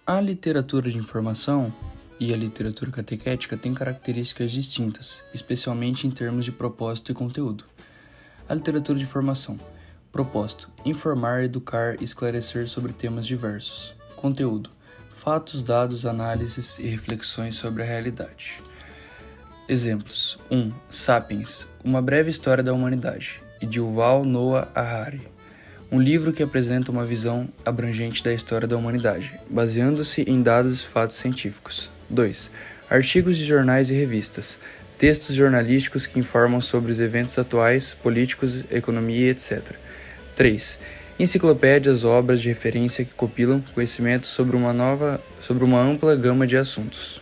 A literatura de informação e a literatura catequética têm características distintas, especialmente em termos de propósito e conteúdo. A literatura de informação. Propósito: informar, educar e esclarecer sobre temas diversos. Conteúdo: fatos, dados, análises e reflexões sobre a realidade. Exemplos: 1. Sapiens, uma breve história da humanidade, de Yuval Noah Harari. Um livro que apresenta uma visão abrangente da história da humanidade, baseando-se em dados e fatos científicos. 2. Artigos de jornais e revistas, textos jornalísticos que informam sobre os eventos atuais, políticos, economia, etc. 3. Enciclopédias, obras de referência que compilam conhecimento sobre uma ampla gama de assuntos.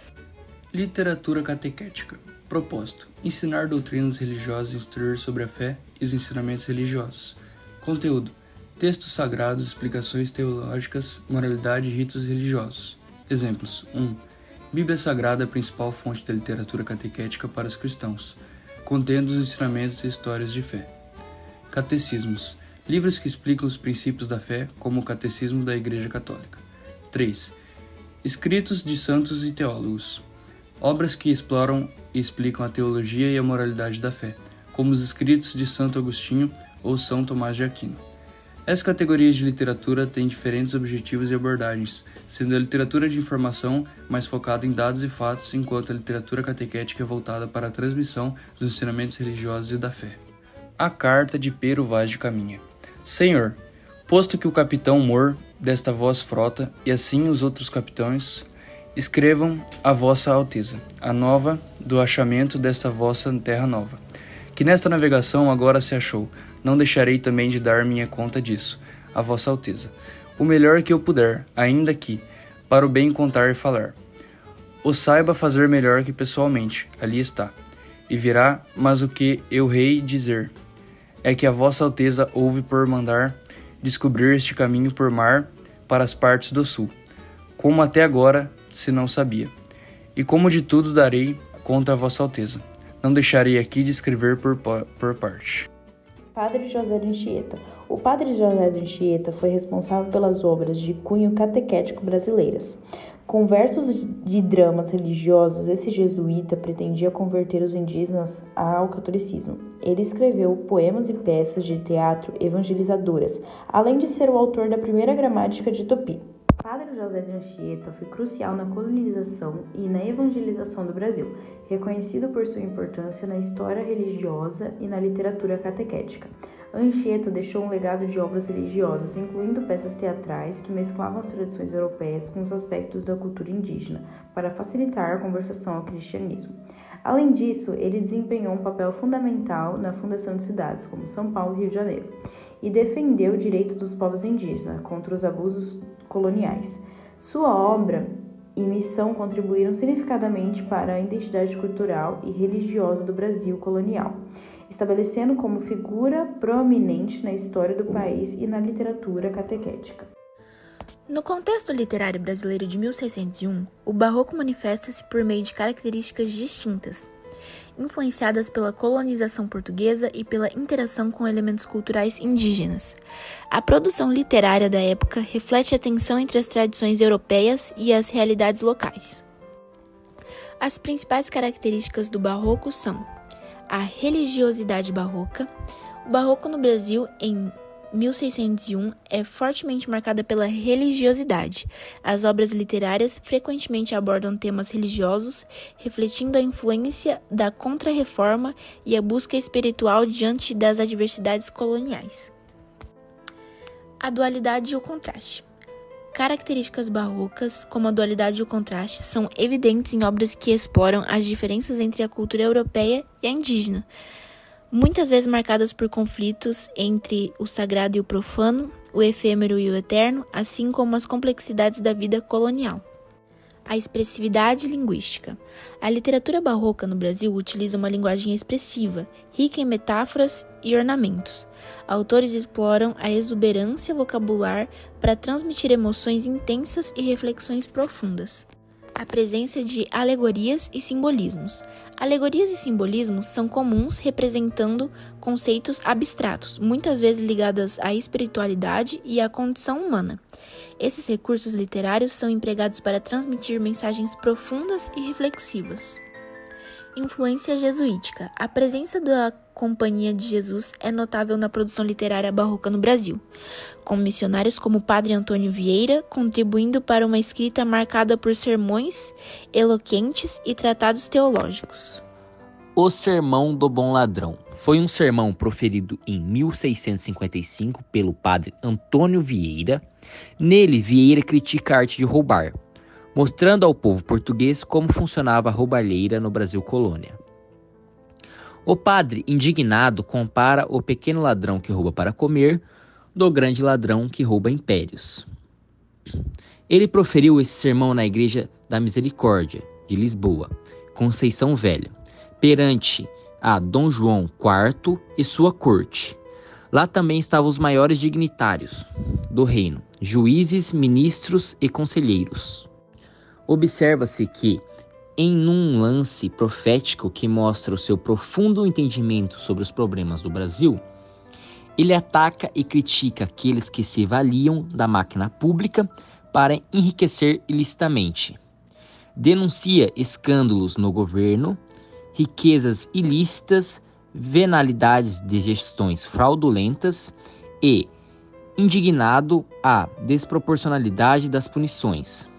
Literatura catequética. Propósito: ensinar doutrinas religiosas e instruir sobre a fé e os ensinamentos religiosos. Conteúdo: textos sagrados, explicações teológicas, moralidade e ritos religiosos. Exemplos: 1. Bíblia Sagrada é a principal fonte da literatura catequética para os cristãos, contendo os ensinamentos e histórias de fé. Catecismos: livros que explicam os princípios da fé, como o Catecismo da Igreja Católica. 3. Escritos de santos e teólogos: obras que exploram e explicam a teologia e a moralidade da fé, como os escritos de Santo Agostinho ou São Tomás de Aquino. Essas categorias de literatura têm diferentes objetivos e abordagens, sendo a literatura de informação mais focada em dados e fatos, enquanto a literatura catequética é voltada para a transmissão dos ensinamentos religiosos e da fé. A carta de Pero Vaz de Caminha. Senhor, posto que o capitão mor desta vós frota, e assim os outros capitães, escrevam a vossa alteza, a nova do achamento desta vossa terra nova, que nesta navegação agora se achou. Não deixarei também de dar minha conta disso, a vossa alteza, o melhor que eu puder, ainda que, para o bem contar e falar. O saiba fazer melhor que pessoalmente, ali está, e virá, mas o que eu rei dizer, é que a vossa alteza houve por mandar descobrir este caminho por mar para as partes do sul, como até agora se não sabia, e como de tudo darei conta a vossa alteza, não deixarei aqui de escrever por parte. Padre José de Anchieta. O Padre José de Anchieta foi responsável pelas obras de cunho catequético brasileiras. Com versos de dramas religiosos, esse jesuíta pretendia converter os indígenas ao catolicismo. Ele escreveu poemas e peças de teatro evangelizadoras, além de ser o autor da primeira gramática de Tupi. Padre José de Anchieta foi crucial na colonização e na evangelização do Brasil, reconhecido por sua importância na história religiosa e na literatura catequética. Anchieta deixou um legado de obras religiosas, incluindo peças teatrais que mesclavam as tradições europeias com os aspectos da cultura indígena, para facilitar a conversão ao cristianismo. Além disso, ele desempenhou um papel fundamental na fundação de cidades como São Paulo e Rio de Janeiro, e defendeu o direito dos povos indígenas contra os abusos coloniais. Sua obra e missão contribuíram significativamente para a identidade cultural e religiosa do Brasil colonial, estabelecendo como figura proeminente na história do país e na literatura catequética. No contexto literário brasileiro de 1601, o Barroco manifesta-se por meio de características distintas, influenciadas pela colonização portuguesa e pela interação com elementos culturais indígenas. A produção literária da época reflete a tensão entre as tradições europeias e as realidades locais. As principais características do Barroco são a religiosidade barroca. O Barroco no Brasil, em 1601, é fortemente marcada pela religiosidade. As obras literárias frequentemente abordam temas religiosos, refletindo a influência da Contra-Reforma e a busca espiritual diante das adversidades coloniais. A dualidade e o contraste. Características barrocas, como a dualidade e o contraste, são evidentes em obras que exploram as diferenças entre a cultura europeia e a indígena, muitas vezes marcadas por conflitos entre o sagrado e o profano, o efêmero e o eterno, assim como as complexidades da vida colonial. A expressividade linguística. A literatura barroca no Brasil utiliza uma linguagem expressiva, rica em metáforas e ornamentos. Autores exploram a exuberância vocabular para transmitir emoções intensas e reflexões profundas. a presença de alegorias e simbolismos. Alegorias e simbolismos são comuns representando conceitos abstratos, muitas vezes ligados à espiritualidade e à condição humana. Esses recursos literários são empregados para transmitir mensagens profundas e reflexivas. Influência jesuítica. A presença da Companhia de Jesus é notável na produção literária barroca no Brasil, com missionários como o Padre Antônio Vieira, contribuindo para uma escrita marcada por sermões eloquentes e tratados teológicos. O Sermão do Bom Ladrão foi um sermão proferido em 1655 pelo Padre Antônio Vieira. Nele, Vieira critica a arte de roubar, mostrando ao povo português como funcionava a roubalheira no Brasil colônia. O padre, indignado, compara o pequeno ladrão que rouba para comer do grande ladrão que rouba impérios. Ele proferiu esse sermão na Igreja da Misericórdia, de Lisboa, Conceição Velha, perante a Dom João IV e sua corte. Lá também estavam os maiores dignitários do reino, juízes, ministros e conselheiros. Observa-se que, em um lance profético que mostra o seu profundo entendimento sobre os problemas do Brasil, ele ataca e critica aqueles que se valiam da máquina pública para enriquecer ilicitamente. Denuncia escândalos no governo, riquezas ilícitas, venalidades de gestões fraudulentas e, indignado, a desproporcionalidade das punições,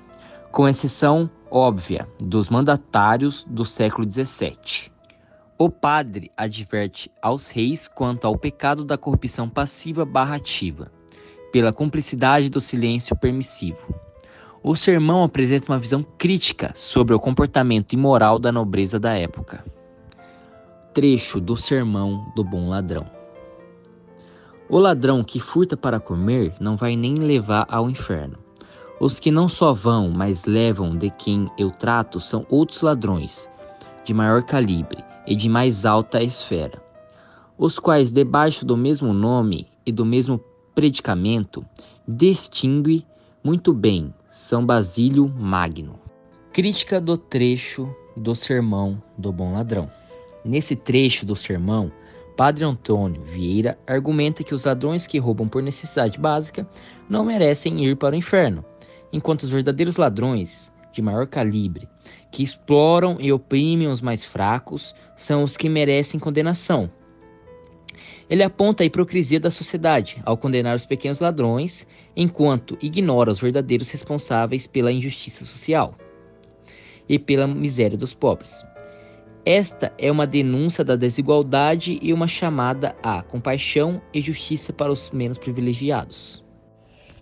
com exceção óbvia dos mandatários do século XVII. O padre adverte aos reis quanto ao pecado da corrupção passiva/ativa, pela cumplicidade do silêncio permissivo. O sermão apresenta uma visão crítica sobre o comportamento imoral da nobreza da época. Trecho do Sermão do Bom Ladrão. O ladrão que furta para comer não vai nem levar ao inferno. Os que não só vão, mas levam de quem eu trato são outros ladrões, de maior calibre e de mais alta esfera, os quais, debaixo do mesmo nome e do mesmo predicamento, distingue muito bem São Basílio Magno. Crítica do trecho do Sermão do Bom Ladrão. Nesse trecho do sermão, Padre Antônio Vieira argumenta que os ladrões que roubam por necessidade básica não merecem ir para o inferno, enquanto os verdadeiros ladrões, de maior calibre, que exploram e oprimem os mais fracos, são os que merecem condenação. Ele aponta a hipocrisia da sociedade ao condenar os pequenos ladrões, enquanto ignora os verdadeiros responsáveis pela injustiça social e pela miséria dos pobres. Esta é uma denúncia da desigualdade e uma chamada à compaixão e justiça para os menos privilegiados.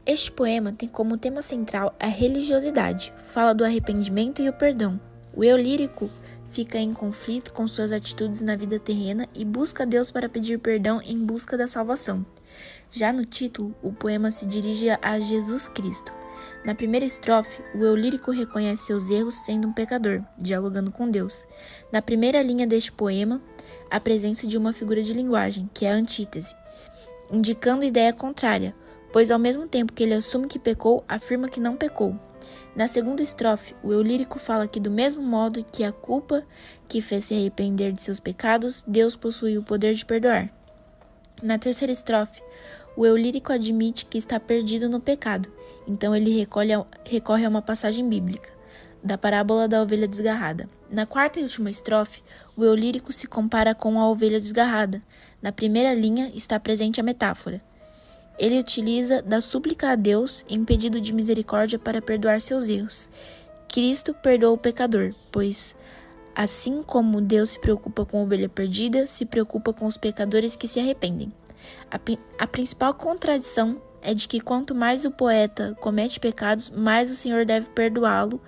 Este poema tem como tema central a religiosidade, fala do arrependimento e o perdão. O eu lírico fica em conflito com suas atitudes na vida terrena e busca Deus para pedir perdão em busca da salvação. Já no título, o poema se dirige a Jesus Cristo. Na primeira estrofe, o eu lírico reconhece seus erros sendo um pecador, dialogando com Deus. Na primeira linha deste poema, a presença de uma figura de linguagem, que é a antítese, indicando ideia contrária, pois ao mesmo tempo que ele assume que pecou, afirma que não pecou. Na segunda estrofe, o eu lírico fala que do mesmo modo que a culpa que fez se arrepender de seus pecados, Deus possui o poder de perdoar. Na terceira estrofe, o eu lírico admite que está perdido no pecado, então ele recorre a uma passagem bíblica, da parábola da ovelha desgarrada. Na quarta e última estrofe, o eu lírico se compara com a ovelha desgarrada. Na primeira linha está presente a metáfora. Ele utiliza da súplica a Deus em pedido de misericórdia para perdoar seus erros. Cristo perdoa o pecador, pois, assim como Deus se preocupa com a ovelha perdida, se preocupa com os pecadores que se arrependem. A principal contradição é de que quanto mais o poeta comete pecados, mais o Senhor deve perdoá-lo